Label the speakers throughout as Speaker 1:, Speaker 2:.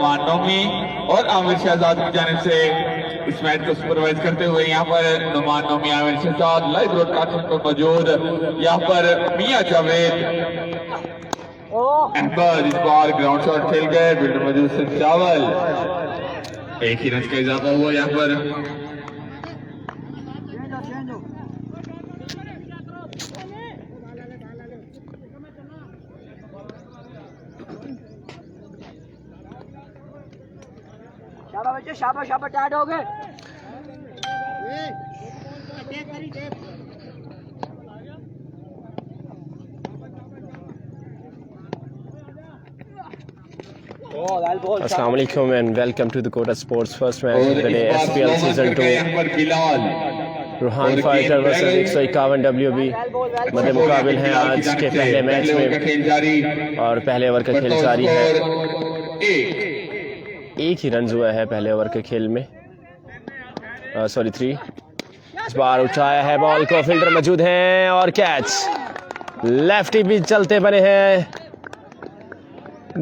Speaker 1: नुमान नोमी और आमिर शहजाद की जानिब से इस मैच को सुपरवाइज करते हुए यहाँ पर नुमान नोमी, आमिर शहजाद लाइव ब्रॉडकास्टिंग पर मौजूद। यहाँ पर मियां जावेद अहमद इस बार ग्राउंड शॉट खेल गए, बिल्डर मौजूद से चावल, एक ही रन का इजाफा हुआ यहाँ पर।
Speaker 2: शाबाश बच्चे, शाबाश शाबाश, टाइट हो गए।
Speaker 3: Assalamu alaikum and welcome to the Kota Sports first match of the day, SPL season 2. Roohan fighter versus 151 WB मध्य मुकाबिल हैं आज के पहले मैच में और पहले ओवर का खेल जारी है। एक ही रन हुआ है पहले ओवर के खेल में, सॉरी 3। इस बार उठाया है बॉल को, फील्डर मौजूद हैं और कैच। लेफ्टी भी चलते बने हैं,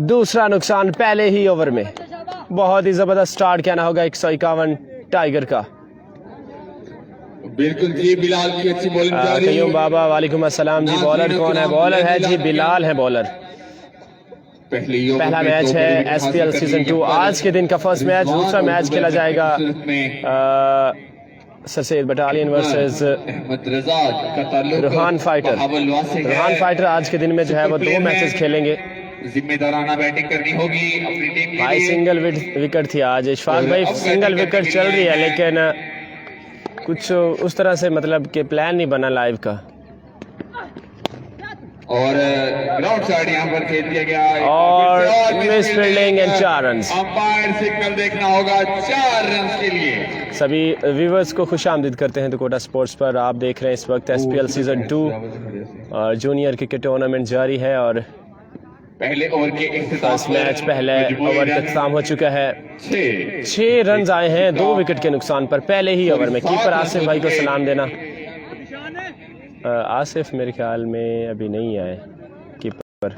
Speaker 3: दूसरा नुकसान पहले ही ओवर में। बहुत ही जबरदस्त स्टार्ट कहना होगा 151 टाइगर का।
Speaker 1: बिल्कुल जी, बिलाल की अच्छी बॉलिंग जारी।
Speaker 3: कयूम बाबा वालेकुम अस्सलाम जी। बॉलर कौन है? बॉलर है जी बिलाल है बॉलर। पहला मैच है SPL सीजन 2, आज के दिन का फर्स्ट मैच। दूसरा मैच खेला जाएगा सरसेद battalion versus Ruhan fighter. Ruhan fighter आज के दिन में जो है वो 2 मैचेस खेलेंगे।
Speaker 1: जिम्मेदाराना बैटिंग करनी होगी अपनी टीम के
Speaker 3: भाई
Speaker 1: लिए।
Speaker 3: सिंगल विकेट थी आज इशफाक भाई, सिंगल विकेट चल रही है लेकिन कुछ उस तरह से मतलब कि प्लान नहीं बना लाइव का।
Speaker 1: और ग्राउंड साइड यहाँ पर खेल दिया गया
Speaker 3: और miss fielding and 4 run.
Speaker 1: Umpire signal देखना होगा 4 रन के लिए।
Speaker 3: सभी व्यूवर्स को खुशामदीद करते हैं तो कोटा स्पोर्ट्स पर। आप देख रहे हैं इस वक्त SPL सीजन 2 और जूनियर क्रिकेट टूर्नामेंट जारी है और
Speaker 1: पहले ओवर के
Speaker 3: फर्स्ट मैच पहले ओवर का इख्तिताम हो चुका है। 6 रन आए हैं 2 विकेट के नुकसान पर पहले ही ओवर में। कीपर आसिफ भाई को सलाम देना। आसिफ मेरे ख्याल में अभी नहीं आए keeper.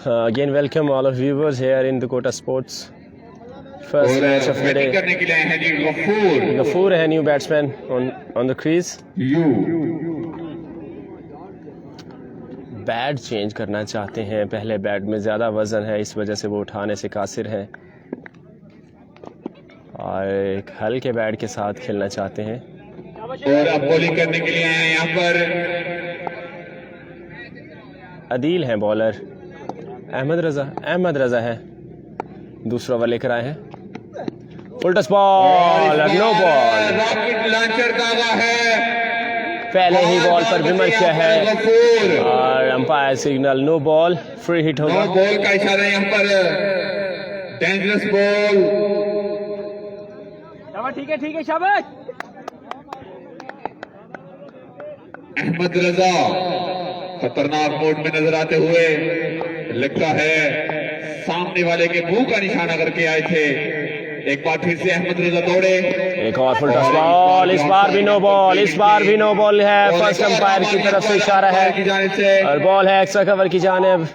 Speaker 3: Again welcome all of viewers here in the Kota Sports first match of the day.
Speaker 1: करने के लिए आए हैं जी
Speaker 3: गफूर है new batsman on the crease. Bat change करना चाहते हैं, पहले बैट में ज़्यादा वज़न है इस वजह से वो उठाने से कासिर है और एक हल्के बैट के साथ खेलना चाहते हैं।
Speaker 1: और अब बॉलिंग करने के लिए आए हैं यहाँ पर
Speaker 3: अदील हैं बॉलर। अहमद रजा है दूसरा ओवर लेकर आए हैं। Full toss ball, no ball.
Speaker 1: Rocket launcher दागा है,
Speaker 3: पहले ही बॉल पर विमर किया है और umpire signal no ball, free hit होगा।
Speaker 1: नो बॉल का इशारा यहाँ पर, डेंजरस बॉल।
Speaker 2: ठीक है शाबाश।
Speaker 1: अहमद रजा खतरनाक मोड में नजर आते हुए लगता है सामने वाले के मुंह का निशाना करके आए थे। एक बार फिर से अहमद रजा दौड़े,
Speaker 3: एक और फुल टच बॉल। इस बार भी नो बॉल, इस बार भी नो बॉल है। फर्स्ट अंपायर की तरफ से इशारा है और बॉल है एक्स्ट्रा कवर की जानिब।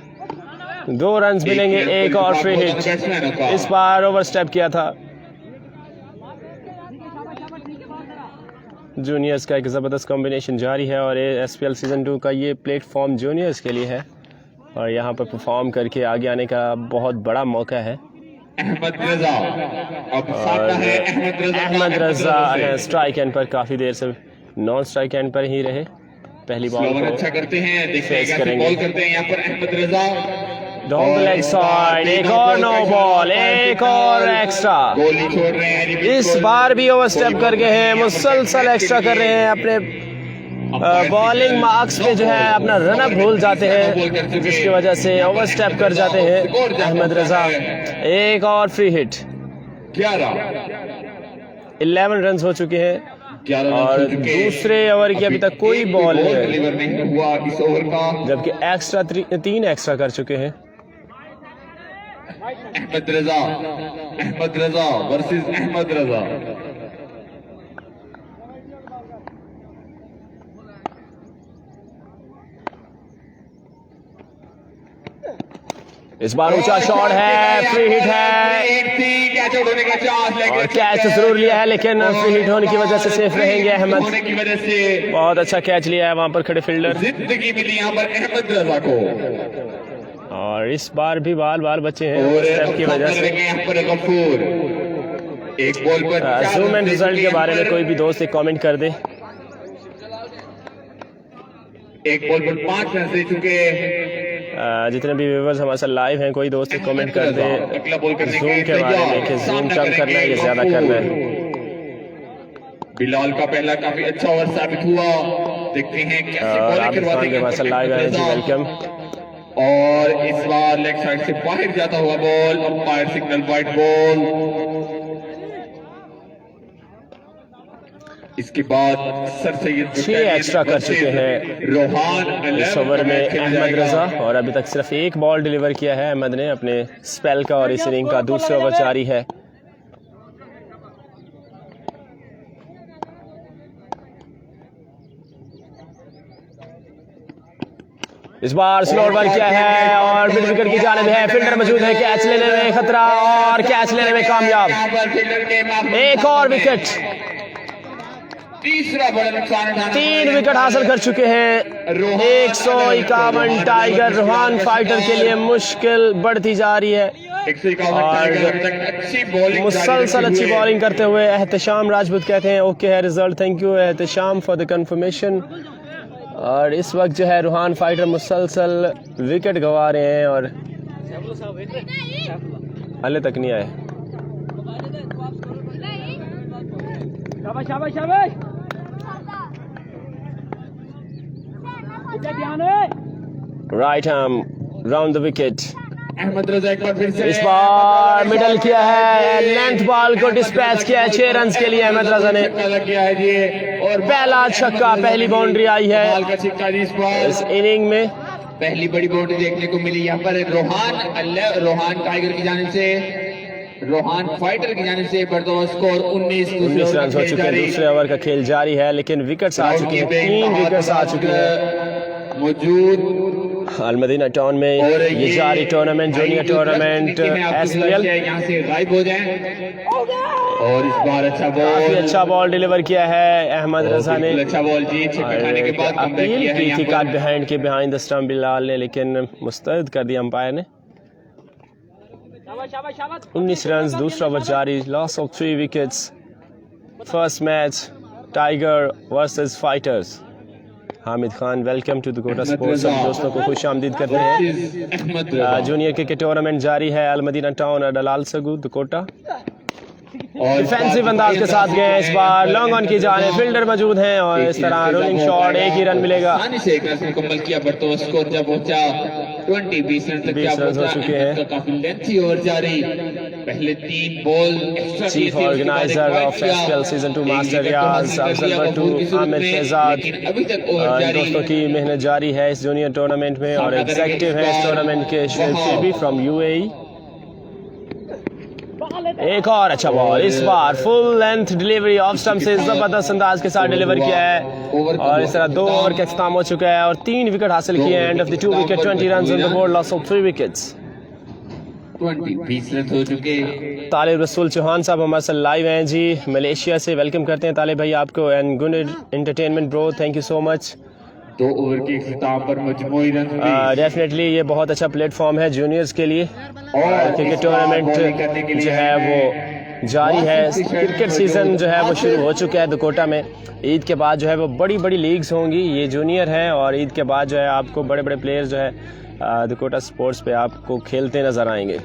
Speaker 3: 2 रन मिलेंगे, एक और फ्री हिट। इस बार ओवर स्टेप किया था। जूनियर्स का एक ज़बरदस्त कॉम्बिनेशन जारी है और SPL सीजन 2 का ये प्लेटफॉर्म जूनियर्स के लिए है और यहाँ पर परफॉर्म करके आगे आने का बहुत बड़ा मौका है।
Speaker 1: अहमद रजा अब सामना है
Speaker 3: अहमद रजा स्ट्राइक एंड पर काफ़ी देर से नॉन स्ट्राइक एंड पर ही रहे। पहली बॉल को
Speaker 1: अच्छा करते हैं,
Speaker 3: फेस करेंगे।
Speaker 1: बॉल करते हैं यहाँ पर अहमद रजा।
Speaker 3: डाउन द लेग साइड, एक और नो बॉल, एक और एक्स्ट्रा।
Speaker 1: गोली छोड़ रहे हैं
Speaker 3: इस बार भी ओवर स्टेप कर गए हैं, मुसलसल एक्स्ट्रा कर रहे हैं। अपने बॉलिंग मार्क्स में जो है अपना रनअप भूल जाते हैं जिसकी वजह से ओवर स्टेप कर जाते हैं अहमद रजा। एक और फ्री हिट। 11 रन हो चुके हैं और दूसरे ओवर की अभी तक कोई बॉल नहीं
Speaker 1: हुआ इस ओवर का,
Speaker 3: जबकि एक्स्ट्रा 3 एक्स्ट्रा कर चुके हैं।
Speaker 1: अहमद रजा वर्सेस अहमद रजा।
Speaker 3: इस बार ऊंचा शॉट है, फ्री हिट है
Speaker 1: कैच आउट होने का चांस
Speaker 3: और कैच तो जरूर लिया है, लेकिन फ्री हिट होने की वजह से सेफ रहेंगे अहमद।
Speaker 1: होने की वजह से
Speaker 3: बहुत अच्छा कैच लिया है वहां पर खड़े फील्डर,
Speaker 1: जिंदगी मिली यहाँ पर अहमद रजा को।
Speaker 3: और इस बार भी बाल बचे हैं
Speaker 1: और
Speaker 3: स्टेप की वजह से।
Speaker 1: यहाँ पर गफूर एक बॉल पर
Speaker 3: जूम एंड रिजल्ट के बारे में कोई भी दोस्त एक कमेंट कर दे।
Speaker 1: एक बॉल पर 5 रन दे चुके।
Speaker 3: जितने भी व्यूअर्स हमारे साथ लाइव हैं, कोई दोस्त एक कमेंट कर दे जूम के बारे में कि जूम कम करना है या ज्यादा करना है।
Speaker 1: बिलाल का पहला काफी अच्छा ओवर साबित हुआ, देखते हैं कैसे बॉलिंग करवाते हैं।
Speaker 3: हमारे साथ लाइव है जी, वेलकम।
Speaker 1: और इस बार लेग साइड से बाहर जाता हुआ ball, umpire signal wide ball. इसके बाद सर सैयद
Speaker 3: 6 एक्स्ट्रा कर चुके हैं
Speaker 1: रोहान
Speaker 3: इस ओवर में अहमद रजा, और अभी तक सिर्फ एक बॉल डिलीवर किया है अहमद ने अपने स्पेल का, और इस इनिंग का दूसरा ओवर जारी है। इस बार स्लो ओवर किया है और मिड विकेट की जानिब है, फील्डर मौजूद है, कैच लेने में खतरा और कैच लेने में कामयाब। एक और विकेट,
Speaker 1: तीसरा बड़ा नुकसान उठाना,
Speaker 3: 3 विकेट हासिल कर चुके हैं। 151 टाइगर रोहान फाइटर के लिए मुश्किल बढ़ती जा रही है,
Speaker 1: 151
Speaker 3: मुसलसल अच्छी बॉलिंग करते हुए एहतशाम राजपूत कहते हैं ओके है result, thank you Ehtesham for the confirmation. और इस वक्त जो है रोहान फाइटर मुसलसल विकेट गंवा रहे हैं और हाले तक नहीं आए।
Speaker 2: शाबाश शाबाश शाबाश, ध्यान है।
Speaker 3: Right arm round the wicket.
Speaker 1: Ahmed Raza एक बार फिर से
Speaker 3: इस बार मिडल किया है, लेंथ बॉल को डिस्पैच किया है 6 रन के लिए अहमद रजा ने।
Speaker 1: किया है जी, और
Speaker 3: पहला छक्का, पहली बाउंड्री आई है
Speaker 1: बॉल का छक्का जी इस बार।
Speaker 3: इस इनिंग में।
Speaker 1: पहली बड़ी बाउंड्री देखने को मिली यहाँ पर रोहान टाइगर की जानिब से, रोहान फाइटर की जानिब से बर्दाश्त स्कोर 19
Speaker 3: रन हो चुके हैं, दूसरे ओवर का खेल जारी है, लेकिन विकेट्स आ चुके हैं, 3 विकेट्स आ चुके हैं
Speaker 1: मौजूद
Speaker 3: अलमदीना टाउन में। ये जारी टूर्नामेंट जूनियर टूर्नामेंट SPL,
Speaker 1: यहाँ से गायब हो जाएं। और इस बार अच्छा बॉल,
Speaker 3: काफी अच्छा बॉल डिलीवर किया है अहमद रजा ने।
Speaker 1: अच्छा बॉल जी, छक्का खाने के बाद
Speaker 3: अपील की थी काट बिहाइंड के बिहाइंड द स्टंप बिलाल ने, लेकिन मुस्तरद कर दिया अंपायर ने। 19 रन, दूसरा ओवर जारी, loss of 3 wickets. First match tiger versus fighters. Hamid Khan welcome to the Kota sports, सब दोस्तों को खुश आमदीद करते हैं। जूनियर क्रिकेट टूर्नामेंट जारी है, अलमदीना टाउन और दलाल सगू द कोटा डिफेंसिव अंदाज के साथ गए इस बार, लॉन्ग ऑन की जाने, फील्डर मौजूद हैं और इस तरह रोलिंग शॉट, एक ही रन मिलेगा।
Speaker 1: आसानी से एक रन मुकम्मल किया, पर तो स्कोर जब पहुंचा 20 रन तक क्या
Speaker 3: हो चुके हैं।
Speaker 1: काफी लेंथी ओवर जारी, पहले 3 ball.
Speaker 3: Chief organiser of SPL season 2 master Riaz Afzal Bhattu Aamir Shahzad,
Speaker 1: अभी तक ओवर जारी,
Speaker 3: दोस्तों की मेहनत जारी है इस जूनियर टूर्नामेंट में, और एग्जीक्यूटिव है इस टूर्नामेंट के शेफी फ्रॉम UAE। एक और अच्छा बॉल, इस बार full length delivery off stump से जबरदस्त अंदाज के साथ डिलीवर किया है, और इस तरह 2 ओवर का इख्तिताम हो चुका है और 3 विकेट हासिल किए हैं। End of the 2 wicket, 20 run on the board, loss of 3 wickets.
Speaker 1: 20 run हो चुके।
Speaker 3: तालिब रसूल चौहान साहब हमारे साथ लाइव हैं जी, मलेशिया से, वेलकम करते हैं तालिब भाई आपको। And good entertainment bro, thank you so much.
Speaker 1: 2 over के इख्तिताम पर मजमूई रन।
Speaker 3: डेफिनेटली ये बहुत अच्छा प्लेटफॉर्म है जूनियर्स के लिए, और क्रिकेट टूर्नामेंट जो है वो जारी है। क्रिकेट सीजन जो है वो शुरू हो चुका है दुकोटा में। ईद के बाद जो है वो बड़ी बड़ी लीग्स होंगी, ये जूनियर है, और ईद के बाद जो है आपको बड़े बड़े प्लेयर्स जो है दुकोटा स्पोर्ट्स पे आपको खेलते नजर आएंगे।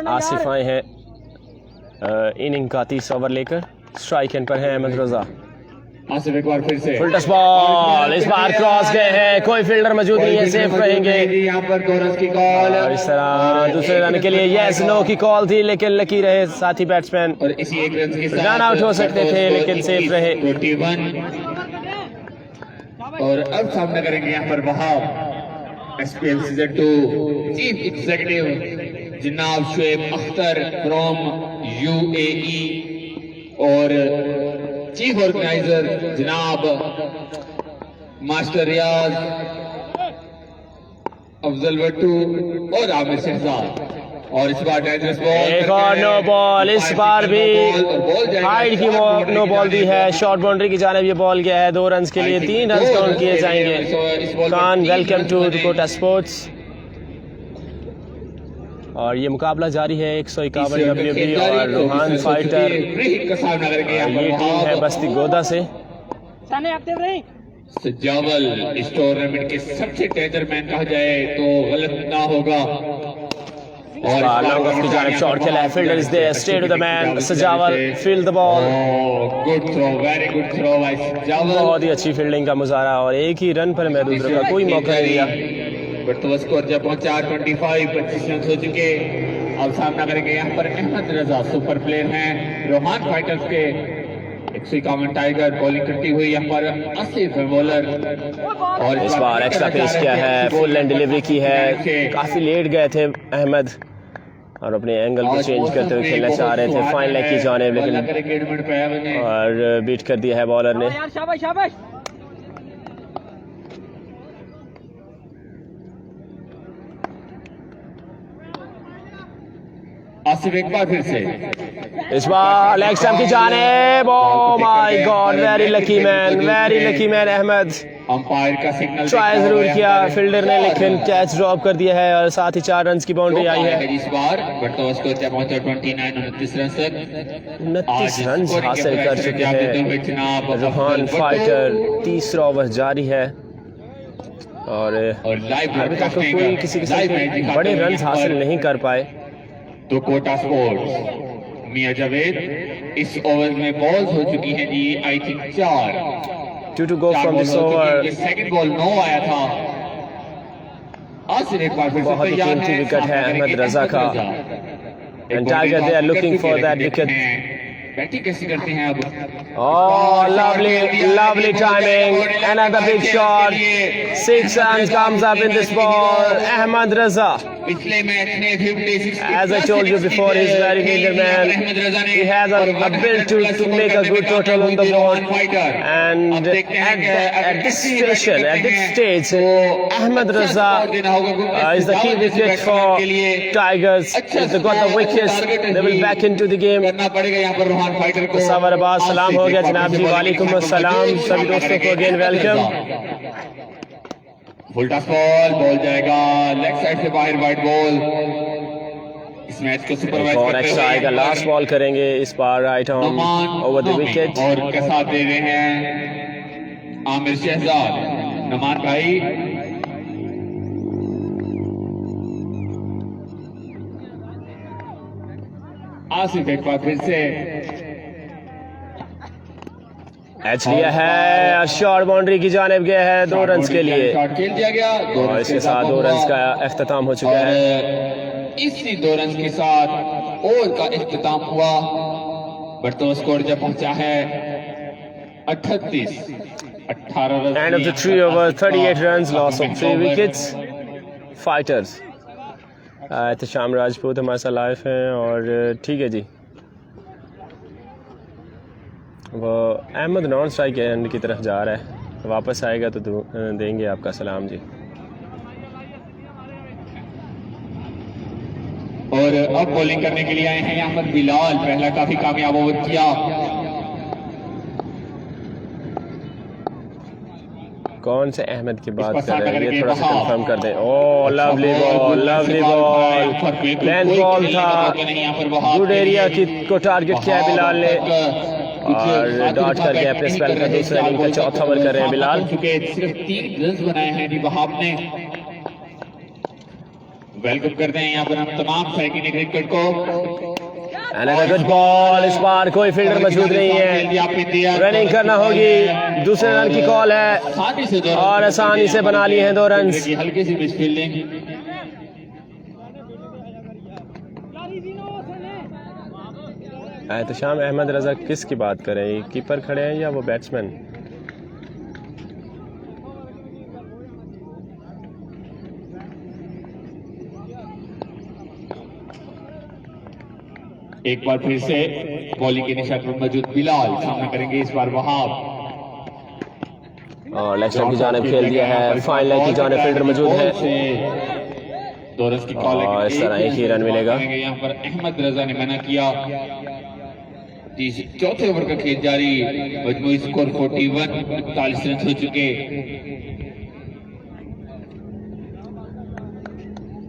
Speaker 3: आसिफ आए हैं इनिंग का 30 ओवर लेकर, स्ट्राइक एंड पर है अहमद रजा।
Speaker 1: आसिफ एक बार फिर से
Speaker 3: फुल टच बॉल, इस बार क्रॉस गए हैं, कोई फील्डर मौजूद नहीं है, सेफ रहेंगे।
Speaker 1: यहाँ पर कोरस की कॉल,
Speaker 3: और इस तरह दूसरे रन के लिए यस नो की कॉल थी, लेकिन लकी रहे साथी बैट्समैन,
Speaker 1: और इसी एक रन के साथ
Speaker 3: रन आउट हो सकते थे लेकिन सेफ रहे।
Speaker 1: 41। और अब सामना करेंगे यहाँ पर Wahab, SPL season 2 chief executive जनाब शुएब अख्तर फ्रॉम UAE, और चीफ ऑर्गेनाइजर जनाब मास्टर रियाज, अफजल भट्टू और आमिर शहजाद। और इस बार डेंजरस बॉल,
Speaker 3: एक और नो बॉल, इस बार भी हाइड की नो बॉल भी है, शॉर्ट बाउंड्री की जानिब ये बॉल गया है। 2 रन के लिए 3 रन काउंट किए जाएंगे। Khan, welcome to Kota sports. और ये मुकाबला जारी है 151 WB और रोहान फाइटर, ये टीम है बस्ती गोदा से।
Speaker 1: सजावल इस टूर्नामेंट के सबसे डेंजर मैन कहा जाए तो गलत ना होगा।
Speaker 3: और लॉन्ग ऑफ की जानिब शॉट खेला है, fielder is there, stay to the man, Sajawal field the ball.
Speaker 1: Good throw, very good throw by Sajawal.
Speaker 3: बहुत ही अच्छी फील्डिंग का मुजाहरा और एक ही रन पर महदूद रखा, कोई मौका नहीं दिया।
Speaker 1: बढ़ता स्कोर जब पहुंचा 25 रन हो चुके। अब सामना करेंगे यहाँ पर अहमद रजा, सुपर प्लेयर हैं रोहान फाइटर्स के। 151 टाइगर बॉलिंग करती हुई यहाँ पर आसिफ बॉलर। और
Speaker 3: इस बार एक्स्ट्रा पेस किया है, फुल एंड डिलीवरी की है। काफी लेट गए थे अहमद और अपने एंगल को चेंज करते हुए खेलना चाह रहे थे फाइन लेग की जानिब, लेकिन और बीट कर दिया है बॉलर ने।
Speaker 2: शाबाश शाबाश।
Speaker 1: आसिफ एक बार फिर से,
Speaker 3: इस बार लेग स्टंप की जानिब। Oh my god, very lucky man Ahmed.
Speaker 1: Umpire का सिग्नल
Speaker 3: ट्राई जरूर किया फील्डर ने, लेकिन कैच ड्रॉप कर दिया है और साथ ही 4 रन की बाउंड्री आई है।
Speaker 1: इस बार बढ़ता स्कोर जब पहुंचा 29 रन तक
Speaker 3: 29 रन हासिल कर चुके हैं रोहान फाइटर। 30 ओवर जारी है और अभी तक तो कोई किसी किस्म के बड़े रन हासिल नहीं कर पाए।
Speaker 1: तो कोटा स्पोर्ट्स मियां जावेद इस ओवर में बॉल्स हो चुकी हैं जी I think 4
Speaker 3: to go from this over।
Speaker 1: Second ball 9 आया था। आसिफ एक बार फिर से
Speaker 3: बहुत ही कीमती विकेट है अहमद रजा का। And tiger they are looking for that wicket.
Speaker 1: Batting कैसे करते हैं अब?
Speaker 3: Oh, lovely timing, another big shot, 6 runs comes up in this ball, Ahmad Raza।
Speaker 1: पिछले मैच में 56
Speaker 3: As I told you before, he's a very major man. He has a ability to make a good total on the board. And at this stage, Ahmad Raza is the key wicket for Tigers. If they got the wickets, they will back into the game।
Speaker 1: करना पड़ेगा यहाँ पर Rohan fighter को।
Speaker 3: सवारबाद सलाम हो गया जनाब जी, वालेकुम अस्सलाम सभी दोस्तों को again welcome.
Speaker 1: Full toss ball जाएगा लेग साइड से बाहर, वाइड बॉल। इस मैच को सुपरवाइज
Speaker 3: और एक्स्ट्रा आएगा, लास्ट बॉल करेंगे इस बार right on over the wicket.
Speaker 1: और के साथ दे रहे हैं आमिर शहजाद। नमान भाई आसिफ एक बार फिर से
Speaker 3: एच लिया है, शॉर्ट बाउंड्री की जानिब गया है 2 रन के लिए।
Speaker 1: शॉट खेल दिया गया
Speaker 3: और इसके साथ 2 रन का इख्तिताम हो चुका है।
Speaker 1: इसी 2 रन के साथ ओवर का इख्तिताम हुआ। बढ़ता स्कोर जब पहुंचा है 18 run.
Speaker 3: And of the 3 over 38 run, loss of 3 wickets. Fighters शाम राजपूत हमारे साथ लाइव हैं और ठीक है जी, वो अहमद नॉन स्ट्राइक एंड की तरफ जा रहा है, वापस आएगा तो देंगे आपका सलाम जी।
Speaker 1: और अब बॉलिंग करने के लिए आए हैं यहाँ पर बिलाल। पहला काफी कामयाब ओवर किया।
Speaker 3: कौन से अहमद की बात कर रहे हैं, ये थोड़ा सा कंफर्म कर दें। ओह लवली बॉल, लेंथ बॉल था, गुड एरिया को टारगेट किया है बिलाल ने और डॉट करके अपने स्पेल का दूसरा इनिंग का चौथा ओवर कर रहे हैं बिलाल।
Speaker 1: सिर्फ 3 रन बनाए हैं जी वहाब ने। वेलकम करते हैं यहाँ पर हम तमाम सैकिन क्रिकेट को।
Speaker 3: Another good ball, इस बार कोई फील्डर मौजूद नहीं है, रनिंग करना होगी। दूसरे रन की कॉल है और आसानी से बना लिए हैं 2 रन।
Speaker 1: हल्की सी मिस फील्डिंग।
Speaker 3: एहतशाम अहमद रजा किसकी बात करें, कीपर खड़े हैं या वो बैट्समैन?
Speaker 1: एक बार फिर से बॉलिंग के निशान पर मौजूद बिलाल सामना करेंगे इस बार वहाब।
Speaker 3: और लेग स्टंप की जानिब खेल दिया है, फाइन लेग की जानिब फील्डर मौजूद है
Speaker 1: दो रन की कॉल
Speaker 3: और इस तरह एक ही रन मिलेगा।
Speaker 1: यहाँ पर अहमद रजा ने मना किया। चौथे ओवर का खेल जारी, मजमूई स्कोर 41, 41 रन हो चुके।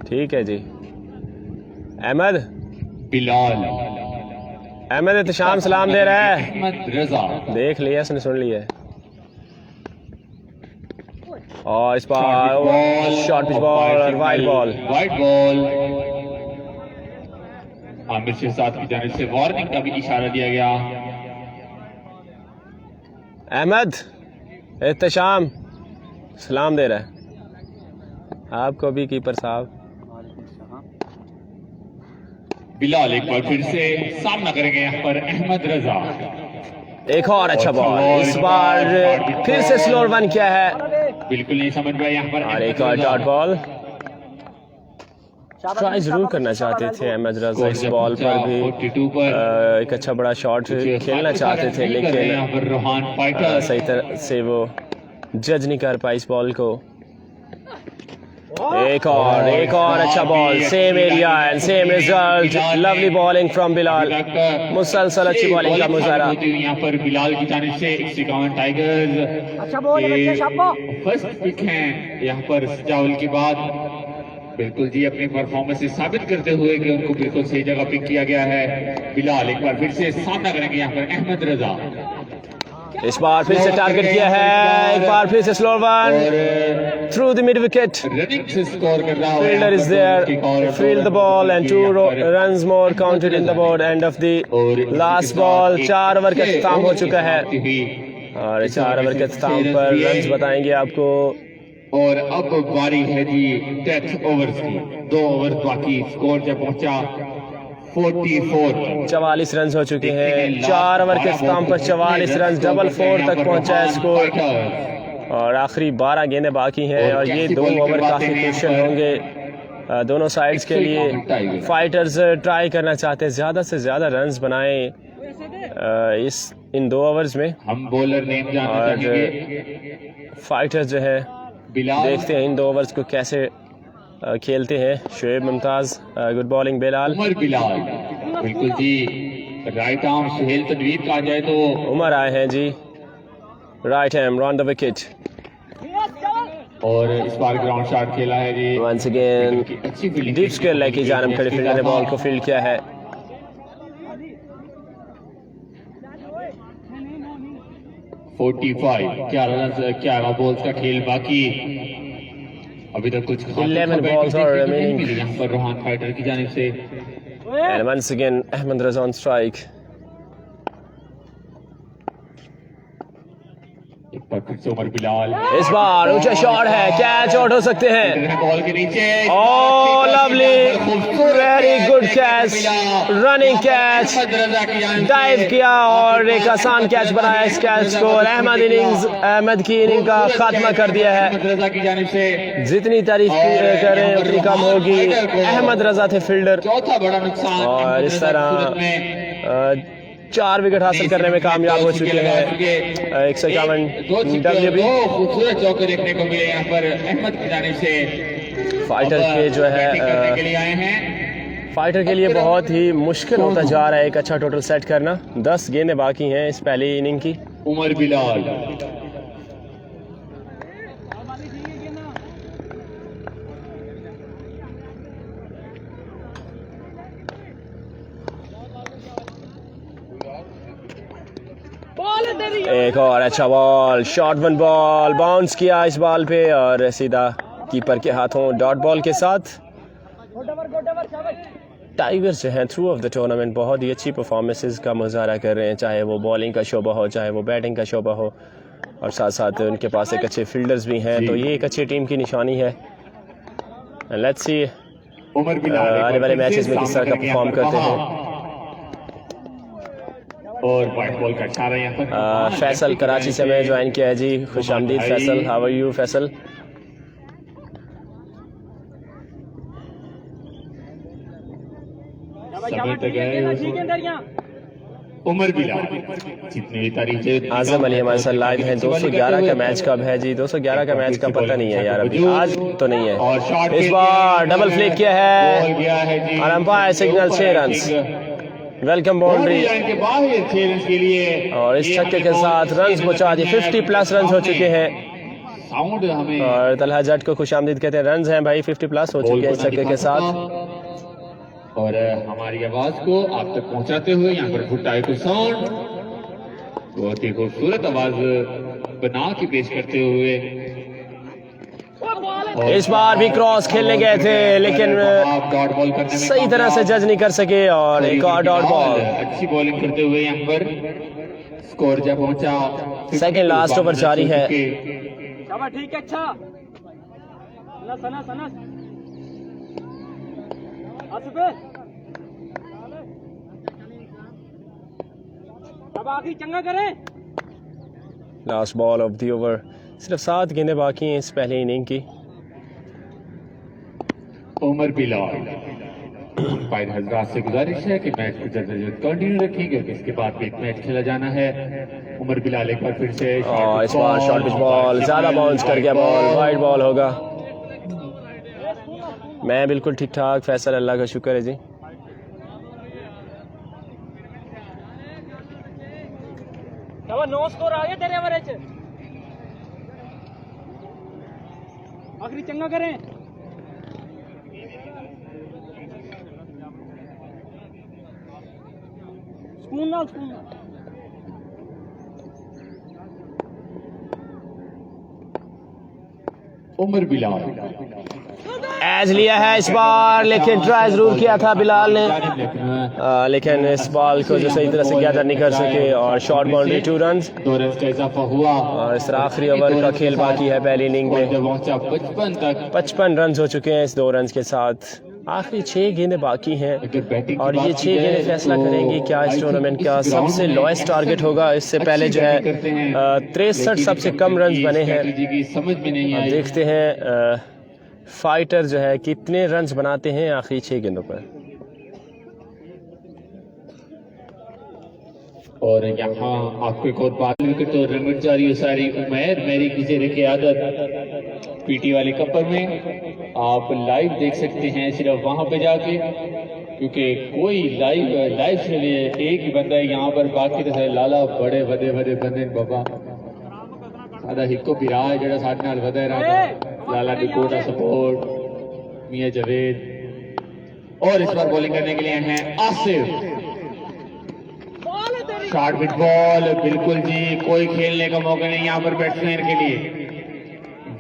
Speaker 3: ठीक है जी। अहमद एहतशाम सलाम दे रहा है।
Speaker 1: अहमद रजा
Speaker 3: देख लिया, इसने सुन लिया। और इस बार शॉर्ट पिच बॉल और वाइड बॉल।
Speaker 1: आमिर शहजाद की जानिब से वार्निंग का भी इशारा दिया गया।
Speaker 3: अहमद एहतशाम सलाम दे रहा है आपको भी कीपर साहब।
Speaker 1: बिलाल एक बार फिर से सामना करेंगे यहाँ पर अहमद रजा।
Speaker 3: एक और अच्छा बॉल, इस बार फिर से स्लोअर वन किया है,
Speaker 1: बिल्कुल नहीं समझ में यहाँ पर।
Speaker 3: और एक और डॉट बॉल। ट्राई जरूर करना चाहते थे अहमद रजा इस बॉल पर भी,
Speaker 1: 42 पर
Speaker 3: एक अच्छा बड़ा शॉट खेलना चाहते थे, लेकिन
Speaker 1: रोहान फाइटर
Speaker 3: सही तरह से वो जज नहीं कर पाई इस बॉल को। एक और अच्छा ball, same area and same result. Lovely bowling from Bilal, मुसलसल अच्छी बॉलिंग का मुजाहरा।
Speaker 1: यहाँ पर बिलाल की जानिब से 51 टाइगर्स
Speaker 2: अच्छा बॉल है शाबाश।
Speaker 1: फर्स्ट पिक है यहाँ पर सजावल के बाद। बिल्कुल जी, अपनी परफॉर्मेंस साबित करते हुए कि उनको बिल्कुल सही जगह पिक किया गया है। बिलाल एक बार फिर से सामना करेंगे यहाँ पर अहमद रजा।
Speaker 3: इस बार फिर से टारगेट किया है, एक बार फिर से slower one through the mid wicket.
Speaker 1: Running से स्कोर कर रहा है।
Speaker 3: Fielder is there, field the ball and 2 runs more counted in the board. End of the last ball। 4 over का इख्तिताम हो चुका है और 4 ओवर के इख्तिताम पर रन्स बताएंगे आपको।
Speaker 1: और अब बारी है जी डेथ ओवर्स की। 2 ओवर बाकी, स्कोर जब पहुंचा 44।
Speaker 3: 44 रन हो चुके हैं। 4 ओवर के इख्तिताम पर 44 रन, डबल 4 तक पहुंचा है स्कोर और आखिरी 12 गेंदें बाकी हैं और ये 2 ओवर काफी क्रूशियल होंगे दोनों साइड्स के लिए। फाइटर्स ट्राई करना चाहते हैं ज्यादा से ज्यादा रन्स बनाएं इन 2 ओवर्स में।
Speaker 1: हम बॉलर नेम जानना
Speaker 3: और
Speaker 1: चाहेंगे।
Speaker 3: फाइटर्स जो है देखते हैं इन 2 ओवर्स को कैसे खेलते हैं। Shoaib Mumtaz, good bowling Bilal.
Speaker 1: उमर बिलाल, बिल्कुल जी, राइट आर्म सुहेल तनवीर कहा जाए तो
Speaker 3: उमर आए हैं जी, right hand on the wicket.
Speaker 1: और इस बार ग्राउंड शॉट खेला है जी।
Speaker 3: वंस अगेन
Speaker 1: अच्छी फील्डिंग
Speaker 3: डीप स्क्वायर लेग की जानिब खड़े फील्डर ने बॉल को फील्ड किया है।
Speaker 1: 45, 11 बॉल्स का खेल बाकी। अभी तक कुछ
Speaker 3: 11 balls और remaining।
Speaker 1: यहाँ पर रोहान फाइटर की जानिब से।
Speaker 3: And once again Ahmed Raza on strike।
Speaker 1: एक बार फिर से उमर बिलाल।
Speaker 3: इस बार ऊंचा शॉट है, कैच आउट हो सकते हैं।
Speaker 1: बॉल के नीचे
Speaker 3: ओह lovely, very good catch, running catch, dive किया और एक आसान कैच बनाया। इस कैच को अहमद की इनिंग का खात्मा कर दिया है। जितनी तारीफ करें उतनी कम होगी। अहमद रजा थे फील्डर
Speaker 1: चौथा बड़ा नुकसान
Speaker 3: और इस तरह 4 विकेट हासिल करने में कामयाब हो चुके हैं। 151 WB।
Speaker 1: खूबसूरत चौके देखने को मिले यहाँ पर अहमद की जानिब से।
Speaker 3: फाइटर के जो है
Speaker 1: के लिए आए हैं।
Speaker 3: फाइटर के लिए बहुत ही मुश्किल होता जा रहा है एक अच्छा टोटल सेट करना। 10 गेंदें बाकी हैं इस पहली इनिंग की।
Speaker 1: उमर बिलाल,
Speaker 3: एक और अच्छा ball, short one ball, bounce किया इस बॉल पे और सीधा कीपर के हाथों डॉट बॉल के साथ। टाइगर्स जो हैं थ्रू ऑफ द टूर्नामेंट बहुत ही अच्छी परफॉर्मेंसेस का मुजाहरा कर रहे हैं, चाहे वो बॉलिंग का शोबा हो, चाहे वो बैटिंग का शोबा हो, और साथ साथ उनके पास एक अच्छे फील्डर्स भी हैं, तो ये एक अच्छी टीम की निशानी है। लेट्स सी आने वाले मैचेस में किस तरह का परफॉर्म करते हैं।
Speaker 1: और व्हाइट बॉल का इशारा यहाँ पर।
Speaker 3: फैसल कराची से मैं ज्वाइन किया है जी, खुशामदीद Faisal, how are you Faisal?
Speaker 1: Umar Bilal जितनी भी तारीखें
Speaker 3: आजम अली हमारे साथ लाइव हैं। 211 का मैच कब है जी? 211 का मैच का पता नहीं है यार, अभी आज तो नहीं है। इस बार डबल फ्लिक किया है और umpire signal 6 run. Welcome boundary
Speaker 1: के बाहर 6 रन के लिए
Speaker 3: और इस छक्के के साथ रन पहुंचा दिए। 50+ रन हो चुके हैं
Speaker 1: साउंड हमें
Speaker 3: और तलहा जट को खुशामदीद कहते हैं। रन हैं भाई 50+ हो चुके हैं इस छक्के के साथ।
Speaker 1: और हमारी आवाज को आप तक पहुंचाते हुए यहाँ पर भुट्टाई को साउंड बहुत ही खूबसूरत आवाज बना के पेश करते हुए
Speaker 3: इस बार भी क्रॉस खेलने गए थे लेकिन
Speaker 1: आप डॉट बॉल करने में
Speaker 3: सही तरह से जज नहीं कर सके और एक और डॉट बॉल।
Speaker 1: अच्छी बॉलिंग करते हुए यहाँ पर स्कोर जब पहुंचा
Speaker 3: सेकंड लास्ट ओवर जारी है।
Speaker 2: शाबाश, ठीक है, अच्छा सनस सनस अब आखिरी चंगा करें।
Speaker 3: Last ball of the over, सिर्फ 7 गेंदें बाकी हैं इस पहले इनिंग की।
Speaker 1: उमर बिलाल अंपायर हजरात से गुजारिश है कि मैच को जल्द से जल्द कंटिन्यू रखें क्योंकि इसके बाद भी एक मैच खेला जाना है। उमर बिलाल एक बार फिर से
Speaker 3: और इस बार शॉर्ट पिच बॉल ज्यादा बाउंस कर गया, बॉल वाइड बॉल होगा। मैं बिल्कुल ठीक ठाक, फैसल अल्लाह का शुक्र है जी।
Speaker 2: नो स्कोर आ गया तेरे एवरेज। आखिरी चंगा करें। स्पून ना स्पून ना।
Speaker 1: उमर बिलाल
Speaker 3: एज लिया है इस बार लेकिन ट्राई जरूर किया था बिलाल ने, लेकिन इस बॉल को जो सही तरह से गैदर नहीं कर सके और शॉर्ट बाउंड्री 2 रन।
Speaker 1: 2 रन का इजाफा हुआ
Speaker 3: और इस आखिरी ओवर का खेल बाकी है पहली इनिंग में। 55 रन हो चुके हैं इस 2 रन के साथ। आखिरी 6 गेंदें बाकी हैं और ये 6 गेंदें फैसला करेंगी क्या इस टूर्नामेंट का सबसे लोएस्ट टारगेट होगा। इससे पहले जो है 63 सबसे कम रन बने हैं।
Speaker 1: समझ में नहीं आया,
Speaker 3: देखते हैं फाइटर जो है कितने रन्स बनाते हैं आखिरी 6 गेंदों पर।
Speaker 1: और यहाँ आपको एक और बात विकेट तो रन जारी है सारी उमर मेरी गुजरे की आदत पीटी वाले कपर में आप लाइव देख सकते हैं सिर्फ वहां पे जाके, क्योंकि कोई लाइव से एक ही बंदा है यहाँ पर, बाकी तो लाला बड़े बड़े बड़े बंदे बाबा सादा हिको भी रहा है जरा साथ नाल वधा रहा लाला की कोटा सपोर्ट मियां जावेद। और इस बार बॉलिंग करने के लिए हैं आसिफ। शॉर्ट विथ बॉल बिल्कुल जी, कोई खेलने का मौका नहीं यहाँ पर बैट्समैन के लिए।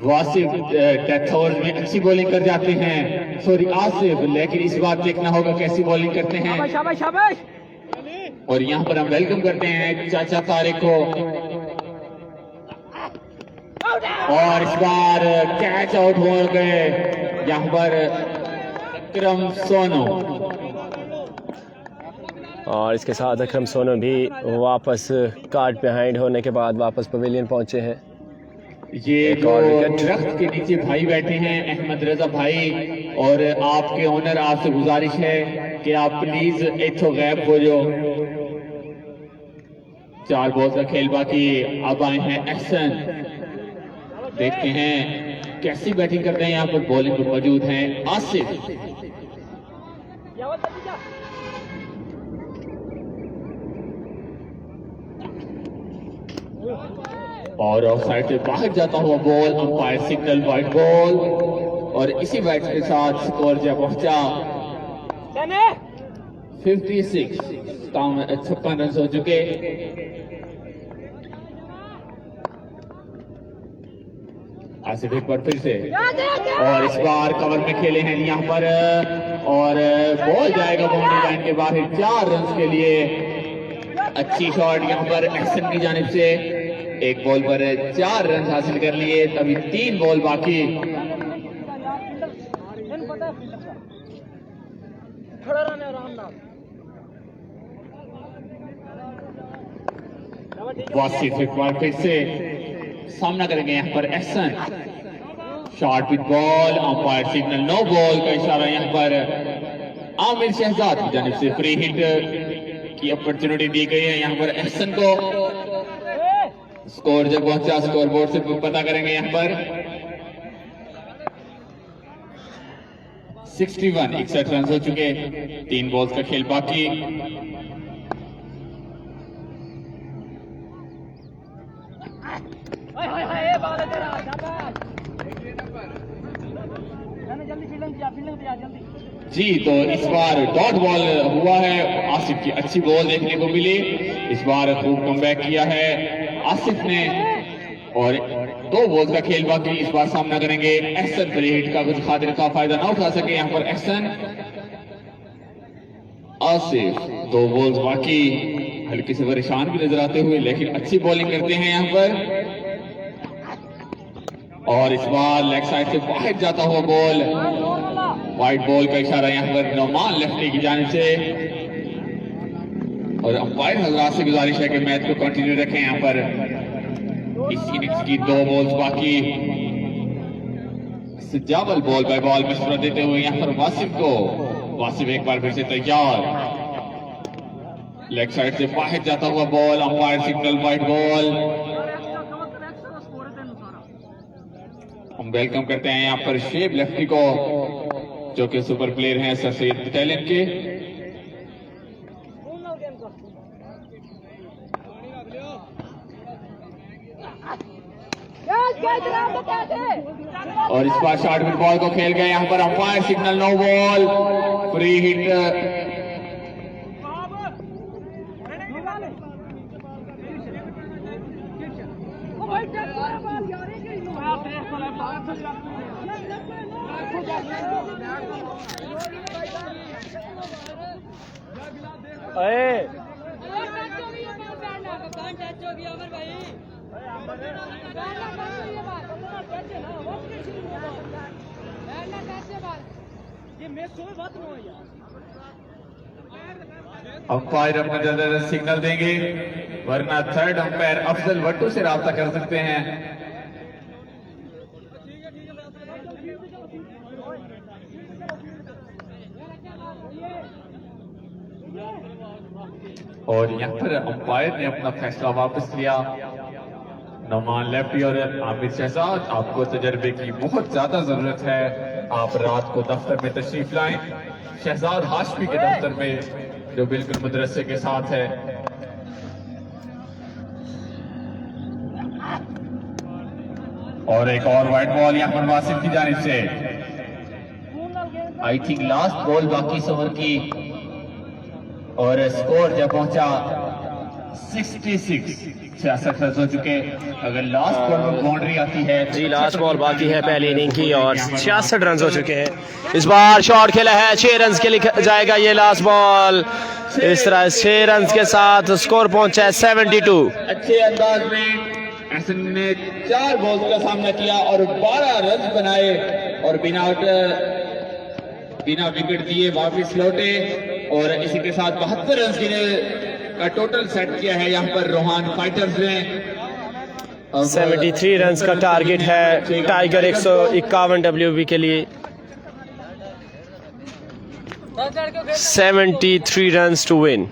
Speaker 1: वासिफ डेथ ओवर में अच्छी बॉलिंग कर जाते हैं, सॉरी आसिफ, लेकिन इस बार देखना होगा कैसी बॉलिंग करते हैं।
Speaker 2: शाबाश शाबाश।
Speaker 1: और यहाँ पर हम वेलकम करते हैं चाचा तारिक को। और इस बार कैच आउट हो गए यहाँ पर अकरम सोनू।
Speaker 3: और इसके साथ अकरम सोनू भी वापस कार्ड बिहाइंड होने के बाद वापस पवेलियन पहुंचे हैं।
Speaker 1: ये दरख्त के नीचे भाई बैठे हैं अहमद रजा भाई, और आपके ओनर आपसे गुजारिश है कि आप प्लीज इथो गैप हो जाओ। 4 बॉल का खेल बाकी, अब आए हैं एहसन। देखते हैं कैसी बैटिंग करते हैं यहाँ पर। बॉलिंग पर मौजूद हैं आसिफ। और ऑफ साइड से बाहर जाता हुआ ball, umpire signal wide ball. और इसी बैट के साथ स्कोर जब पहुंचा 56, 56 रन हो चुके। आसिफ एक बार फिर से, और इस बार कवर में खेले हैं यहाँ पर, और बॉल जाएगा बाउंड्री लाइन के बाहर 4 रन के लिए। अच्छी शॉट यहाँ पर एक्शन की जानिब से, एक बॉल पर 4 रन हासिल कर लिए। तभी 3 बॉल बाकी। वासिफ एक बार फिर से सामना करेंगे यहाँ पर action. Shot with ball, umpire signal no ball का इशारा यहाँ पर आमिर शहजाद की जानिब से फ्री हिट की अपॉर्चुनिटी दी गई है यहाँ पर एहसन को। स्कोर जब पहुंचा स्कोर बोर्ड से पता करेंगे यहाँ पर 61 रन हो चुके, 3 बॉल्स का खेल बाकी। जी तो इस बार डॉट बॉल हुआ है, आसिफ की अच्छी बॉल देखने को मिली। इस बार खूब कमबैक किया है आसिफ ने और 2 बॉल्स का खेल बाकी। इस बार सामना करेंगे एहसन। फ्री हिट का कुछ खातिर का फायदा ना उठा सके यहाँ पर एहसन। आसिफ 2 बॉल्स बाकी, हल्के से परेशान भी नजर आते हुए, लेकिन अच्छी बॉलिंग करते हैं यहाँ पर। और इस बार लेग साइड से बाहर जाता हुआ बॉल, वाइट बॉल का इशारा यहाँ पर नौमान लेफ्टी की जानिब से। और अंपायर हजरात से गुजारिश है कि मैच को कंटिन्यू रखें। यहाँ पर इस इनिंग्स की 2 बॉल्स बाकी। सजावल बॉल बाय बॉल मशवरा देते हुए यहाँ पर वासिफ को। वासिफ एक बार फिर से तैयार, लेग साइड से बाहर जाता हुआ ball, umpire signal white ball. हम वेलकम करते हैं यहाँ पर शेब लेफ्टी को, जो कि सुपर प्लेयर हैं सर सैयद टैलेंट के। और इस बार शॉर्ट मिड बॉल को खेल गए यहाँ पर, umpire signal no ball, free hit. Umpire अपना जल्द सिग्नल देंगे, वरना थर्ड अंपायर अफजल वट्टू से राब्ता कर सकते हैं। और यहाँ पर अंपायर ने अपना फैसला वापस लिया। नौमान लेफ्टी और आमिर शहजाद, आपको तजर्बे की बहुत ज्यादा जरूरत है। आप रात को दफ्तर में तशरीफ लाएं, शहजाद हाशमी के दफ्तर में, जो बिल्कुल मदरसे के साथ है। और एक और वाइट बॉल यहाँ पर वासिफ की जानिब से। आई थिंक लास्ट बॉल बाकी इस ओवर की, और स्कोर जब पहुंचा 66 रन हो चुके। अगर लास्ट बॉल में बाउंड्री आती है
Speaker 3: जी, लास्ट बॉल बाकी है पहली इनिंग की और 66 रन हो चुके हैं। इस बार शॉट खेला है, 6 रन के लिए जाएगा ये लास्ट बॉल। इस तरह 6 रन के साथ स्कोर पहुंचा है 72।
Speaker 1: अच्छे अंदाज में एहसन ने 4 बॉल्स का सामना किया और 12 रन बनाए और बिना विकेट दिए वापस लौटे। और इसी के साथ 72 रन का टोटल सेट किया है यहाँ पर रोहान फाइटर्स ने।
Speaker 3: 73 रन का टारगेट है टाइगर 151 WB के लिए। 73 रन टू विन।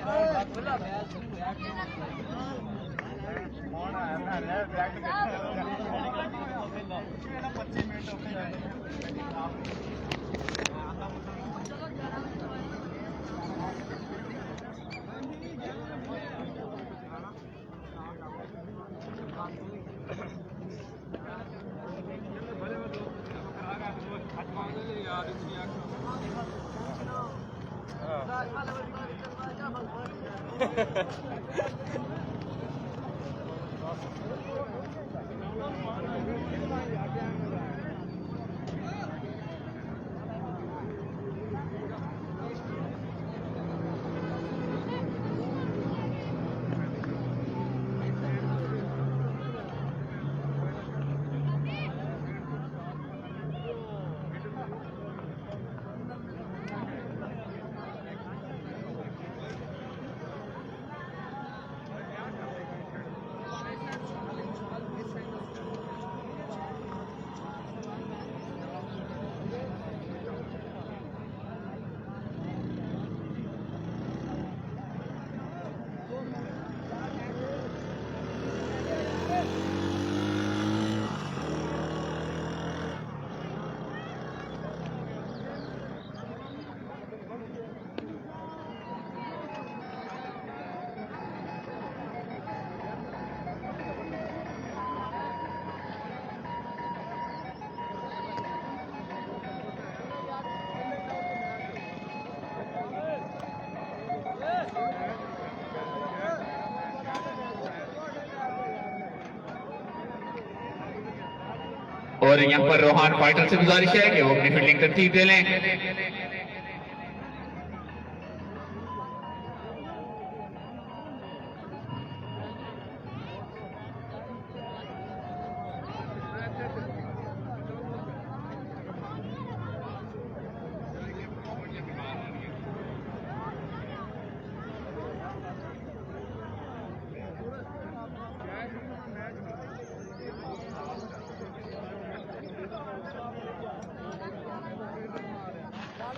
Speaker 1: और यहाँ पर रोहान फाइटर से गुजारिश है कि वो अपनी फील्डिंग तरतीब दे लें।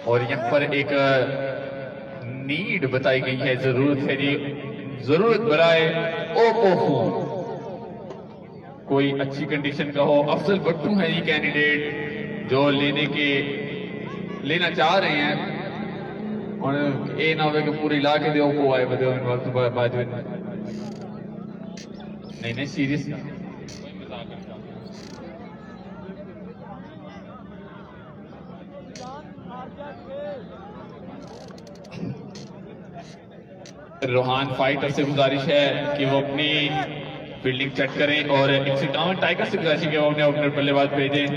Speaker 1: और यहाँ पर एक नीड बताई गई है, जरूरत है जी, जरूरत बराए ओपो कोई अच्छी कंडीशन का हो। अफजल भट्टू है ये कैंडिडेट जो लेना चाह रहे हैं और ये ना हो कि पूरे इलाके दे ओपो आए बदे नहीं सीरियस ना। रोहान फाइटर से गुजारिश है कि वो अपनी फील्डिंग सेट करें और 151 टाइगर से गुजारिश है कि वो अपने ओपनर बल्लेबाज भेजें।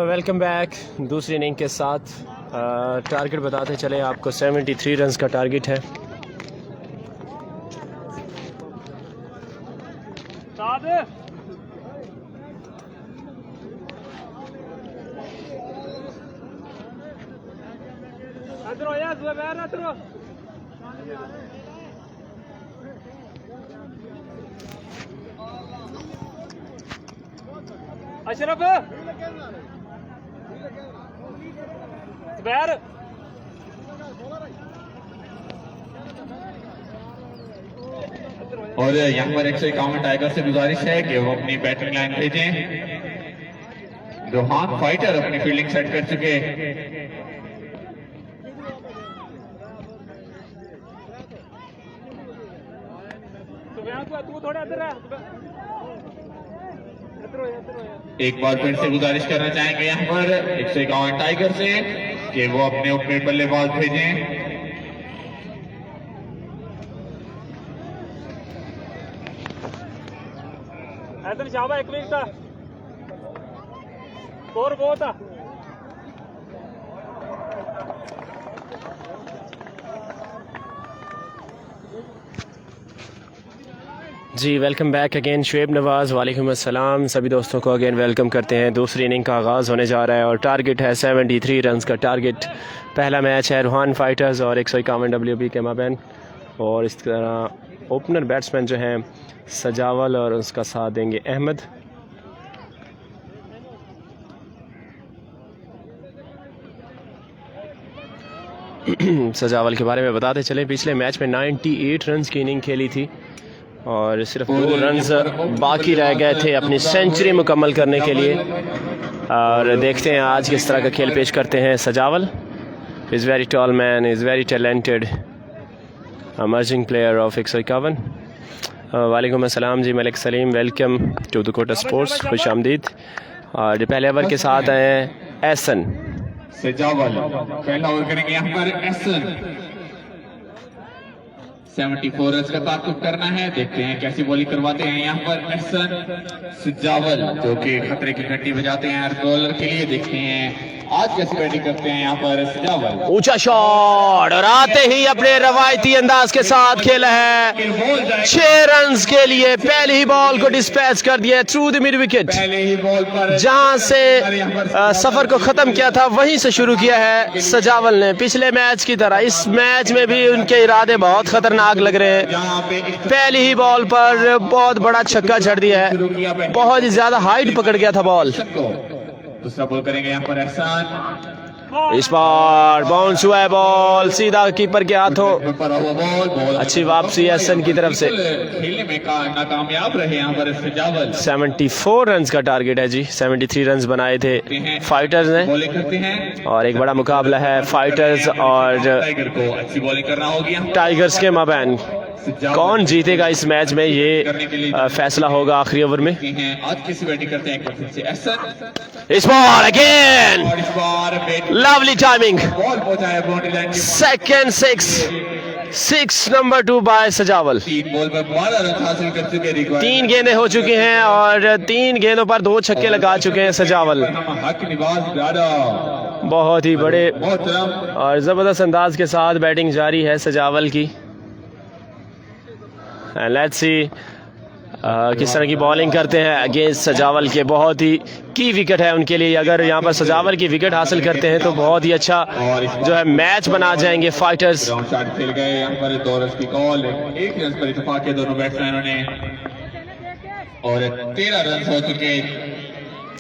Speaker 3: Welcome back. दूसरी इनिंग के साथ टारगेट बताते चले आपको। 73 रन्स का टारगेट है।
Speaker 2: अशरफ जुबैर
Speaker 1: और यहाँ पर 151 टाइगर से गुजारिश है कि वो अपनी बैटिंग लाइन भेजें। रोहान फाइटर अपनी फील्डिंग सेट कर चुके।
Speaker 2: तू थोड़ा अंदर
Speaker 1: एक बार फिर से गुजारिश करना चाहेंगे यहाँ पर 151 टाइगर से कि वो अपने ओपनर बल्लेबाज भेजें।
Speaker 2: ऐसा शाबा एक मिनट था स्कोर वो था।
Speaker 3: जी वेलकम बैक अगेन। शुएब नवाज़ वालेकुम अस्सलाम। सभी दोस्तों को अगेन वेलकम करते हैं। दूसरी इनिंग का आगाज़ होने जा रहा है और टारगेट है 73 रन्स का टारगेट। पहला मैच है रोहान फाइटर्स और 151 WB के माबैन। और इस तरह ओपनर बैट्समैन जो हैं सजावल और उसका साथ देंगे अहमद। सजावल के बारे में बताते चले, पिछले मैच में 98 रन्स की इनिंग खेली थी और सिर्फ 2 रन्स बाकी रह गए थे अपनी सेंचुरी मुकम्मल करने के लिए। और देखते हैं आज किस तरह का खेल पेश करते हैं Sajawal. Is very tall man, is very talented, emerging player of 151। वालेकुम अस्सलाम जी Malik Salim, welcome to the Kota sports, खुश आमदीद। और पहले ओवर के साथ आए हैं एहसन
Speaker 1: सजावल। पहला ओवर करेंगे यहाँ पर एहसन। 74 रन का ताकुब करना है। देखते हैं कैसी बॉलिंग करवाते हैं यहाँ पर एहसन सजावल जो कि खतरे की घंटी बजाते हैं हर बॉलर के लिए। देखते हैं आज कैसी बैटिंग करते हैं यहाँ पर सजावल।
Speaker 3: ऊंचा शॉट और आते ही अपने रवायती अंदाज के साथ खेला है 6 रन्स के लिए। पहले ही बॉल को डिस्पैच कर दिया थ्रू द मिड विकेट।
Speaker 1: पहले ही बॉल पर
Speaker 3: जहां से सफर को खत्म किया था वहीं से शुरू किया है सजावल ने। पिछले मैच की तरह इस मैच में भी उनके इरादे बहुत खतरनाक लग रहे हैं। पहली ही बॉल पर बहुत बड़ा छक्का छड़ दिया है, बहुत ही ज्यादा हाइट पकड़ गया था बॉल।
Speaker 1: दूसरा बॉल करेंगे यहाँ पर एहसान।
Speaker 3: इस बार बाउंस हुआ है बॉल सीधा कीपर के हाथों। अच्छी वापसी एहसन की तरफ से।
Speaker 1: खेलने में नाकामयाब रहे यहाँ पर सजावल।
Speaker 3: 74 रन्स का टारगेट है जी। 73 रन्स बनाए थे फाइटर्स ने।
Speaker 1: बॉलिंग करते हैं
Speaker 3: और एक बड़ा मुकाबला है फाइटर्स और
Speaker 1: टाइगर को अच्छी बॉलिंग करना होगी
Speaker 3: टाइगर्स के माबैन। कौन जीतेगा इस मैच में, ये फैसला होगा आखिरी ओवर में।
Speaker 1: आज किसी बैटिंग करते हैं एक बार फिर से एहसन,
Speaker 3: इस बॉल अगेन,
Speaker 1: और इस बार
Speaker 3: लवली टाइमिंग,
Speaker 1: बॉल पहुंचा है बाउंड्री लाइन के
Speaker 3: सेकंड सिक्स नंबर 2 बाय सजावल।
Speaker 1: 3 बॉल पर 12 रन हासिल कर चुके हैं।
Speaker 3: 3 गेंदें हो चुकी हैं और 3 गेंदों पर 2 छक्के लगा चुके हैं सजावल।
Speaker 1: हक निवाज ज्यादा
Speaker 3: बहुत ही बड़े
Speaker 1: मोहतरम
Speaker 3: और ज़बरदस्त अंदाज के साथ बैटिंग जारी है सजावल की। लेट्स सी किस तरह की बॉलिंग करते हैं अगेंस्ट सजावल के। बहुत ही की विकेट है उनके लिए, अगर यहाँ पर सजावल की विकेट हासिल करते हैं तो बहुत ही अच्छा जो है मैच बना जाएंगे फाइटर्स।
Speaker 1: ग्राउंड शॉट खेल गए यहाँ पर 2 रन की कॉल, 1 रन पर इत्तेफाक किया दोनों बैट्समैनों ने और 13 रन हो चुके।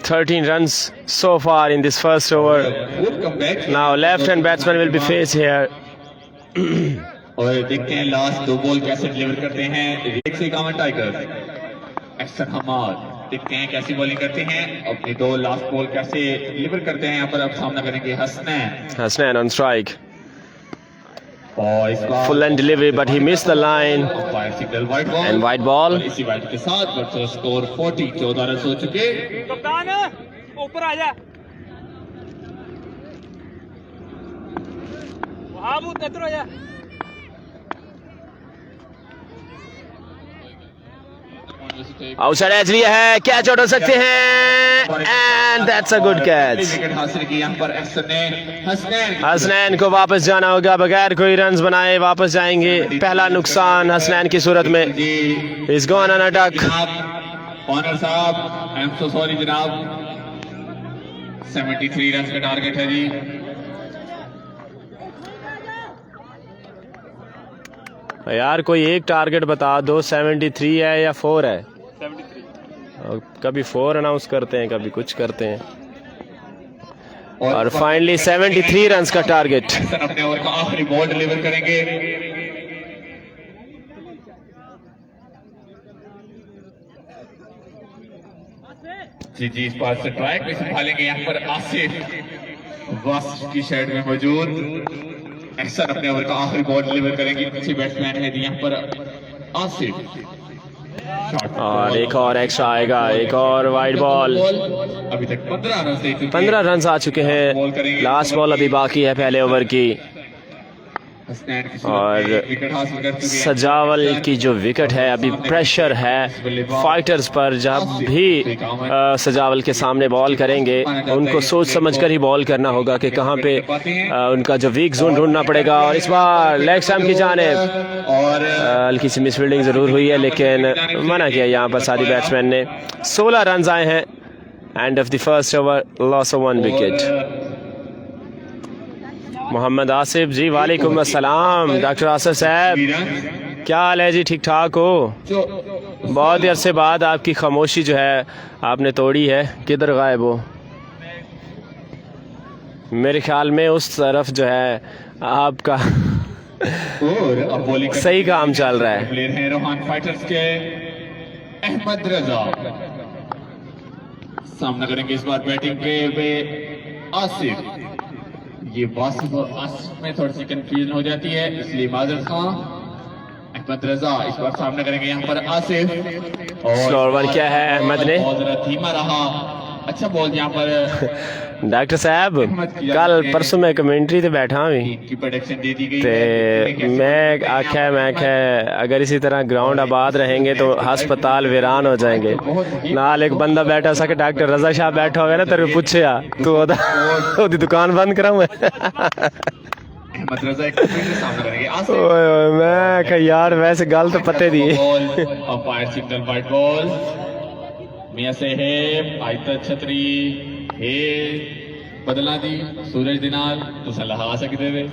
Speaker 3: 13 runs so far in this first over.
Speaker 1: Good comeback.
Speaker 3: Now left-hand batsman will be faced here.
Speaker 1: और देखते हैं लास्ट 2 बॉल कैसे डिलीवर करते हैं एक से कामन टाइगर एहसन हमाद। देखते हैं कैसी बॉलिंग करते हैं, अपनी 2 लास्ट बॉल कैसे डिलीवर करते हैं। यहाँ पर अब सामना करेंगे हसनैन
Speaker 3: on strike.
Speaker 1: और इस बार
Speaker 3: Full end delivery but he missed the line
Speaker 1: fire signal wide ball
Speaker 3: and white ball.
Speaker 1: और इसी वाइड के साथ बच्चों स्कोर 40, 14 रन हो चुके।
Speaker 2: कप्तान ऊपर आ जा, वहां वो इधर आ जा।
Speaker 3: आउटसाइड एज लिया है, कैच आउट हो सकते हैं and that's a good catch.
Speaker 1: Wicket हासिल की यहाँ पर एहसन ने।
Speaker 3: हसनैन को वापस जाना होगा, बगैर कोई रन्स बनाए वापस जाएंगे। पहला नुकसान हसनैन की सूरत में। Is gone on a duck.
Speaker 1: Owner साहब आई एम सो सॉरी जनाब, 73 रन का टारगेट है जी।
Speaker 3: यार कोई एक टारगेट बता दो, 73 है या 4 है? 73। कभी 4 अनाउंस करते हैं, कभी कुछ करते हैं और फाइनली 73 रन्स का टारगेट।
Speaker 1: अपने ओवर का आखिरी बॉल डिलीवर करेंगे। जी इस बार से ट्राई को संभालेंगे यहाँ पर आसिफ वास्ट की शर्ट में मौजूद। एहसन अपने ओवर का आखिरी बॉल डिलीवर करेंगे। पीछे बैट्समैन है यहाँ पर आसिफ
Speaker 3: और एक और एक्स्ट्रा आएगा, एक और वाइड बॉल।
Speaker 1: अभी तक 15 रन से
Speaker 3: 15 रन आ चुके हैं। लास्ट बॉल अभी बाकी है पहले ओवर की और सजावल की जो विकेट है अभी प्रेशर है फाइटर्स पर। जब भी सजावल के सामने बॉल करेंगे उनको सोच समझकर ही बॉल करना होगा कि कहाँ पे उनका जो वीक जोन ढूंढना पड़ेगा। और इस बार लेग स्टंप की जानिब हल्की सी मिसफील्डिंग जरूर हुई है लेकिन मना किया यहाँ पर सारी बैट्समैन ने। 16 रन आए हैं। End of the first over, loss of 1 wicket. Mohammad Asif ji, वालेकुम अस्सलाम। डॉक्टर आसिफ साहब क्या हाल है जी, ठीक ठाक हो? बहुत ही अरसे बाद आपकी खामोशी जो है आपने तोड़ी है, किधर गायब हो? मेरे ख्याल में उस तरफ जो है आपका सही काम चल रहा है।
Speaker 1: प्लेयर हैं रोहान फाइटर्स के अहमद रजा। सामना करेंगे इस बार बैटिंग पे वे आसिफ। ये वासिफ और आसिफ में थोड़ी सी कंफ्यूजन हो जाती है, इसलिए माजर खान अहमद रजा इस बार सामना करेंगे यहाँ पर आसिफ। और
Speaker 3: स्लोअर वन क्या है अहमद ने?
Speaker 1: बहुत जरा धीमा रहा, अच्छा बॉल यहाँ पर।
Speaker 3: डॉक्टर साहब कल परसों मैं कमेंट्री ते बैठा हुई
Speaker 1: की प्रोडक्शन दे दी गई
Speaker 3: ते मैं आख्या अगर इसी तरह ग्राउंड आबाद रहेंगे तो हस्पताल वीरान हो जाएंगे। नाल एक बंदा बैठा सा कि डॉक्टर रजा शाह बैठा होगा ना, तेरे पूछे तू ओदी दुकान बंद कराऊं? मैं कहा यार वैसे गल तो पते दी।
Speaker 1: अंपायर सिग्नल वाइड बॉल मियां से है आयता छतरी है बदला दी सूरज दिनाल तुसा लहा सकते वे।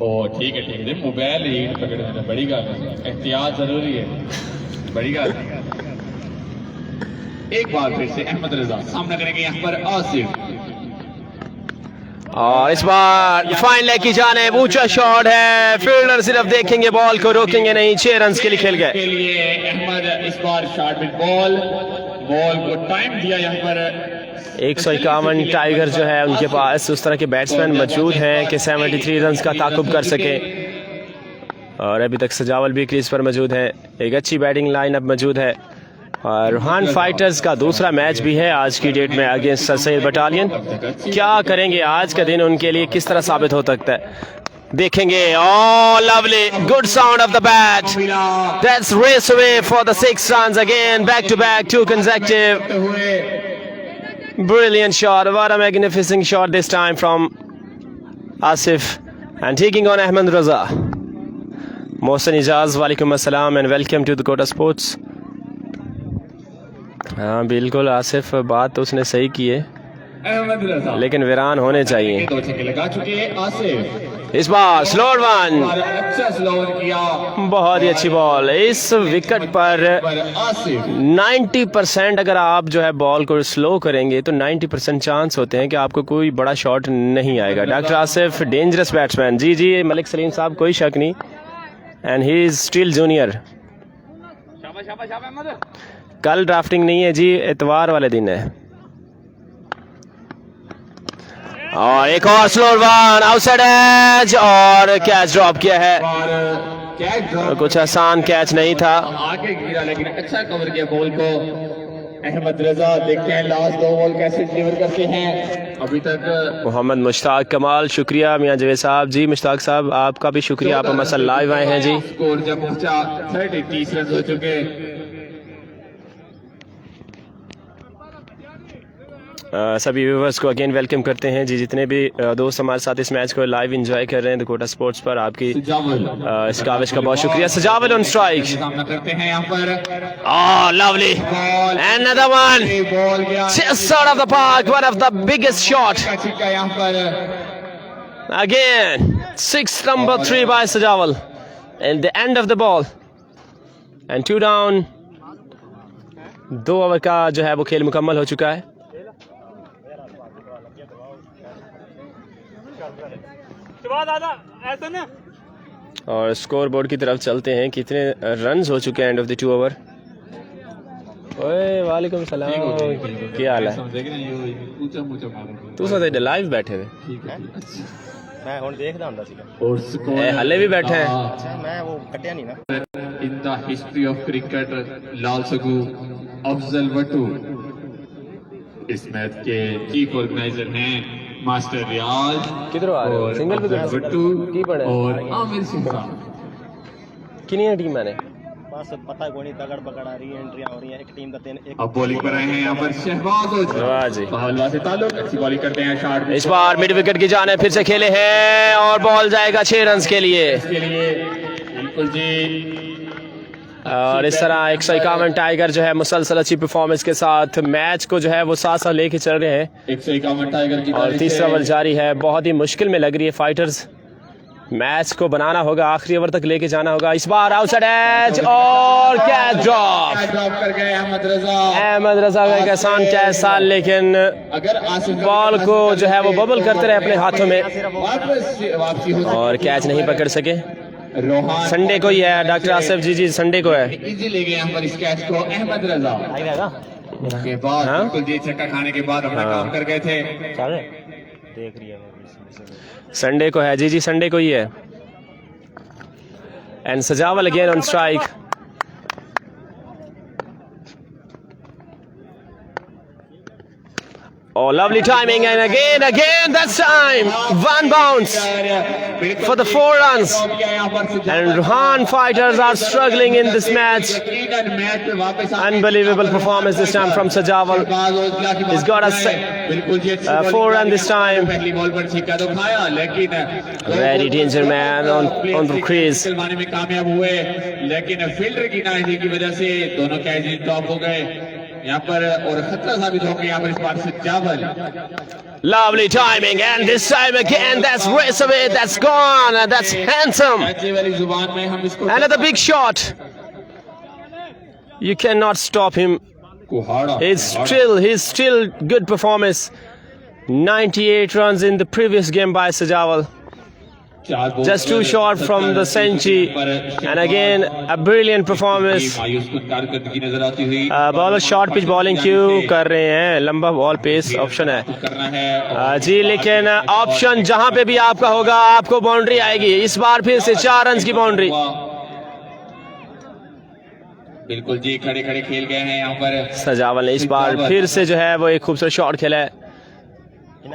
Speaker 1: ओ ठीक है मोबाइल हीट पकड़ने बड़ी गल है, एहतियात जरूरी है, बड़ी गल। एक बार फिर से अहमद रजा सामना करेंगे यहाँ पर आसिफ।
Speaker 3: और इस बार फाइन लेग की जानिब ऊंचा शॉट है, फील्डर सिर्फ देखेंगे बॉल को, रोकेंगे नहीं। 6 रन के लिए खेल गए।
Speaker 1: अहमद इस बार शॉट विद बॉल को टाइम दिया यहाँ पर।
Speaker 3: 151 टाइगर जो है उनके पास उस तरह के बैट्समैन मौजूद हैं कि 73 रन का ताकुब कर सके। और अभी तक सजावल भी क्रीज पर मौजूद है। एक अच्छी बैटिंग लाइनअप मौजूद है और रूहान फाइटर्स का दूसरा मैच भी है आज की डेट में अगेंस्ट सर सैयद बटालियन। क्या करेंगे आज का दिन उनके लिए, किस तरह साबित हो सकता है देखेंगे। Oh lovely, good sound of the bat, that's race away for the 6 runs अगेन, back to back 2 consecutive. Brilliant shot, what a magnificent shot this time from Asif and taking on Ahmed Raza. Mohsen Ijaz, walaikum assalam and welcome to the Kota Sports. हाँ बिल्कुल आसिफ, बात तो उसने सही की है
Speaker 1: अहमद रजा
Speaker 3: लेकिन वीरान होने चाहिए।
Speaker 1: 2 छक्के लगा चुके हैं आसिफ।
Speaker 3: इस बार स्लोअर वन,
Speaker 1: अच्छा स्लोअर किया,
Speaker 3: बहुत ही अच्छी बॉल। इस विकेट पर
Speaker 1: आसिफ
Speaker 3: 90% अगर आप जो है बॉल को स्लो करेंगे तो 90% चांस होते हैं कि आपको कोई बड़ा शॉट नहीं आएगा। डॉक्टर आसिफ डेंजरस बैट्समैन, जी जी मलिक सलीम साहब, कोई शक नहीं, and he is still junior. कल ड्राफ्टिंग नहीं है जी, इतवार वाले दिन है। और एक और स्लोअर वन आउटसाइड एज और कैच ड्रॉप किया है और कुछ आसान कैच नहीं था।
Speaker 1: आगे गिरा लेकिन अच्छा कवर किया बॉल को अहमद रजा। देखते हैं लास्ट 2 बॉल कैसे डिलीवर करते हैं। अभी तक
Speaker 3: मोहम्मद मुश्ताक कमाल, शुक्रिया मियां जवेद साहब। जी मुश्ताक साहब आपका भी शुक्रिया, आप हमारे साथ लाइव आए हैं जी।
Speaker 1: स्कोर जब पहुंचा 30 रन हो चुके।
Speaker 3: सभी व्यूवर्स को अगेन वेलकम करते हैं जी, जितने भी दोस्त हमारे साथ इस मैच को लाइव एंजॉय कर रहे हैं द कोटा स्पोर्ट्स पर, आपकी इस काविश का बहुत शुक्रिया। सजावल ऑन स्ट्राइक,
Speaker 1: सामना करते हैं यहाँ पर।
Speaker 3: oh lovely, another one,
Speaker 1: ball गया
Speaker 3: just out of the park, one of the biggest shot
Speaker 1: छिक्का यहाँ पर।
Speaker 3: again, 6 number 3 by Sajawal and the end of the ball and 2 down। 2 over का जो है वो खेल मुकम्मल हो चुका है
Speaker 2: ऐसा ना।
Speaker 3: और स्कोर बोर्ड की तरफ चलते हैं। कितने रन्स हो चुके हैं एंड ऑफ द 2 ओवर। ओए वालेकुम सलाम, क्या हाल है? तू साथ लाइव बैठे हुए
Speaker 4: मैं हुण देखदा हुंदा सीगा
Speaker 1: और स्कोर
Speaker 3: हले भी बैठे हैं।
Speaker 4: अच्छा मैं वो कटिया नहीं ना।
Speaker 1: In the history of cricket Lal Sagu Afzal Watu इस मैच के चीफ ऑर्गेनाइजर हैं मास्टर रियाज।
Speaker 3: किधर आ रहे हो?
Speaker 1: और
Speaker 3: सिंगल पे
Speaker 1: अफजल वट्टू
Speaker 3: की पड़े
Speaker 1: और आमिर सिंह साहब।
Speaker 3: कितनी टीम मैंने
Speaker 4: बस पता कोई नहीं, तगड़ बगड़ आ रही है, एंट्रियां हो रही हैं, एक टीम का 3 एक।
Speaker 1: अब बॉलिंग पर आए हैं यहाँ पर शहबाज
Speaker 3: वाह जी,
Speaker 1: बहलवा से ताल्लुक, अच्छी बॉलिंग करते हैं। शॉट
Speaker 3: इस बार मिड विकेट की जाने फिर से खेले हैं और बॉल जाएगा 6 रन के लिए।
Speaker 1: के लिए बिल्कुल जी।
Speaker 3: और इस तरह 151 टाइगर जो है मुसलसल अच्छी परफॉर्मेंस के साथ मैच को जो है वो साथ साथ लेके चल रहे हैं
Speaker 1: 151 टाइगर की
Speaker 3: और तीसरा ओवर जारी है। बहुत ही मुश्किल में लग रही है फाइटर्स, मैच को बनाना होगा, आखिरी ओवर तक लेके जाना होगा। इस बार आउटसाइड एज और कैच ड्रॉप
Speaker 1: कर गए अहमद रजा।
Speaker 3: अहमद रजा का एक आसान कैच था लेकिन
Speaker 1: अगर आसिफ
Speaker 3: बॉल को जो है वो बबल करते रहे अपने हाथों में
Speaker 1: वापसी हो
Speaker 3: और कैच नहीं पकड़ सके।
Speaker 1: रोहान
Speaker 3: संडे को ही है डॉक्टर आसिफ जी, जी संडे को है।
Speaker 1: इजी ले गए यहाँ पर इस कैच को अहमद रजा के बाद
Speaker 3: हाँ?
Speaker 1: बिल्कुल जी छक्का खाने के बाद अपना काम कर गए थे।
Speaker 4: देख रही है
Speaker 3: संडे को है जी, जी संडे को ही है। एंड सजावल again on strike. Oh, lovely timing and again that's time. One bounce for the 4 runs. And Ruhan fighters are struggling in this match. Unbelievable performance this time from Sajawal. He's got a 4 run this time. Very danger man on the crease.
Speaker 1: कामयाब हुए लेकिन fielder की नाइंजी की वजह से दोनों catch top हो गए यहाँ पर और खतरा साबित हो गया यहाँ पर इस बार सजावल।
Speaker 3: Lovely timing and this time again that's race away, that's gone, that's handsome.
Speaker 1: वाली जुबान में हम इसको
Speaker 3: Another big shot. You cannot stop him.
Speaker 1: कुहाड़ा
Speaker 3: He's still good performance. 98 runs in the previous game by Sajawal. just too short from the century, and again a brilliant performance.
Speaker 1: मायूस कुन कारकर्दगी नजर आती हुई
Speaker 3: बॉलर शॉर्ट पिच बॉलिंग क्यों कर रहे हैं, लंबा बॉल पेस ऑप्शन है
Speaker 1: करना है
Speaker 3: जी, लेकिन ऑप्शन जहां पे भी आपका होगा आपको बाउंड्री आएगी। इस बार फिर से 4 रन की बाउंड्री।
Speaker 1: बिल्कुल जी, खड़े खड़े खेल गए हैं यहाँ पर
Speaker 3: सजावल ने इस बार फिर से जो है वो एक खूबसूरत शॉट खेला है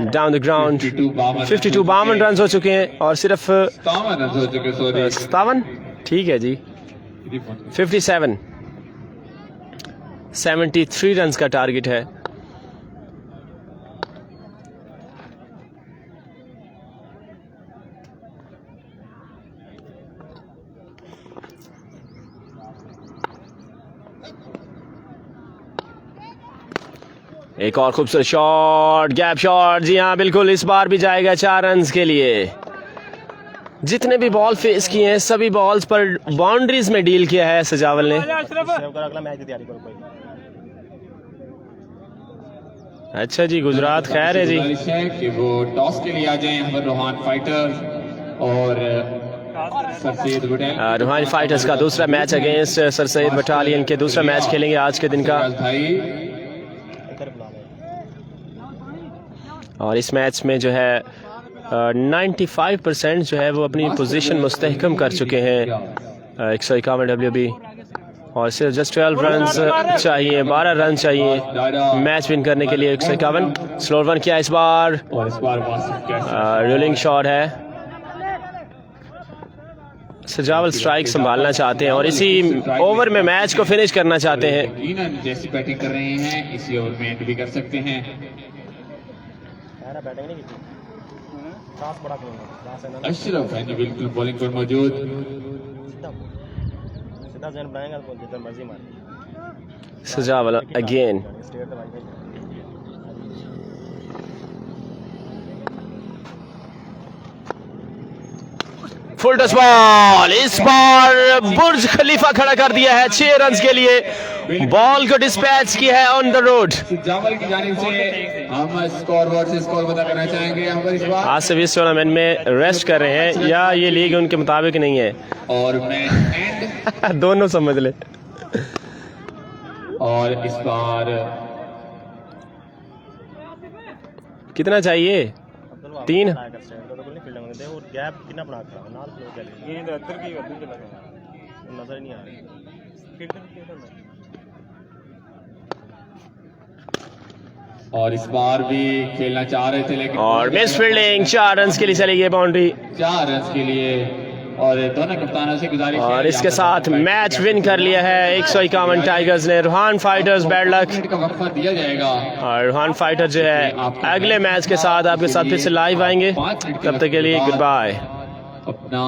Speaker 3: डाउन द ग्राउंड। 52 रन हो चुके हैं और सिर्फ
Speaker 1: 57 रन हो चुके, सॉरी
Speaker 3: 57, ठीक है जी 57, 73 रन का टारगेट है। एक और खूबसूरत शॉट, गैप शॉट, जी हाँ बिल्कुल, इस बार भी जाएगा 4 रन के लिए। जितने भी बॉल फेस किए हैं सभी बॉल्स पर बाउंड्रीज में डील किया है सजावल ने।
Speaker 4: अगला मैच की तैयारी करो कोई।
Speaker 3: अच्छा जी, गुजरात खैर है जी।
Speaker 1: गुजारिश है कि वो टॉस के लिए आ जाएं यहाँ पर रोहान फाइटर और सर सैयद पटेल।
Speaker 3: रोहान फाइटर्स का दूसरा match against sir Syed battalion के दूसरा मैच खेलेंगे आज के दिन का,
Speaker 1: भाई
Speaker 3: और इस मैच में जो है 95% जो है वो अपनी पोजीशन मुस्तहकम कर चुके हैं। 151 WB और सिर्फ जस्ट 12 रन चाहिए, 12 रन चाहिए मैच विन करने के लिए। 151 स्लो वन किया इस बार,
Speaker 1: और इस बार
Speaker 3: रोलिंग शॉट है। सजावल स्ट्राइक संभालना चाहते हैं और इसी ओवर में मैच को फिनिश करना चाहते हैं।
Speaker 1: जैसी बैटिंग कर रहे हैं इसी ओवर में एंड भी कर सकते हैं।
Speaker 4: बैटिंग नहीं की, साफ बड़ा खेलना।
Speaker 1: अशरफ है बिल्कुल बॉलिंग पर मौजूद।
Speaker 4: सीधा जहन बनाएगा तो जितना मर्जी मारे।
Speaker 3: सजावल अगेन, फुल टच बॉल, इस बार बुर्ज खलीफा खड़ा कर दिया है 6 रन के लिए। बॉल को डिस्पैच किया है ऑन द रोड।
Speaker 1: जावल की जानिब से हम स्कोर बोर्ड से स्कोर बता करना चाहेंगे यहाँ पर इस बार।
Speaker 3: आज से इस टूर्नामेंट में रेस्ट कर रहे हैं या ये लीग उनके मुताबिक नहीं है,
Speaker 1: और मैच एंड
Speaker 3: दोनों समझ ले।
Speaker 1: और इस बार
Speaker 3: कितना चाहिए, 3।
Speaker 4: गैप कितना बना नजर नहीं आ रही।
Speaker 1: और इस बार भी खेलना चाह रहे थे लेकिन
Speaker 3: और मिस फील्डिंग, 4 रन के लिए चली गई बाउंड्री
Speaker 1: 4 रन के लिए। और दोनों कप्तानों से गुजारिश है
Speaker 3: और इसके साथ मैच विन कर लिया है 151 टाइगर्स ने। रोहान फाइटर्स बैड लक,
Speaker 1: का वक्फा दिया जाएगा
Speaker 3: और रोहान फाइटर जो है अगले मैच के साथ आपके साथ फिर से लाइव आएंगे। तब तक के लिए गुड बाय।
Speaker 1: अपना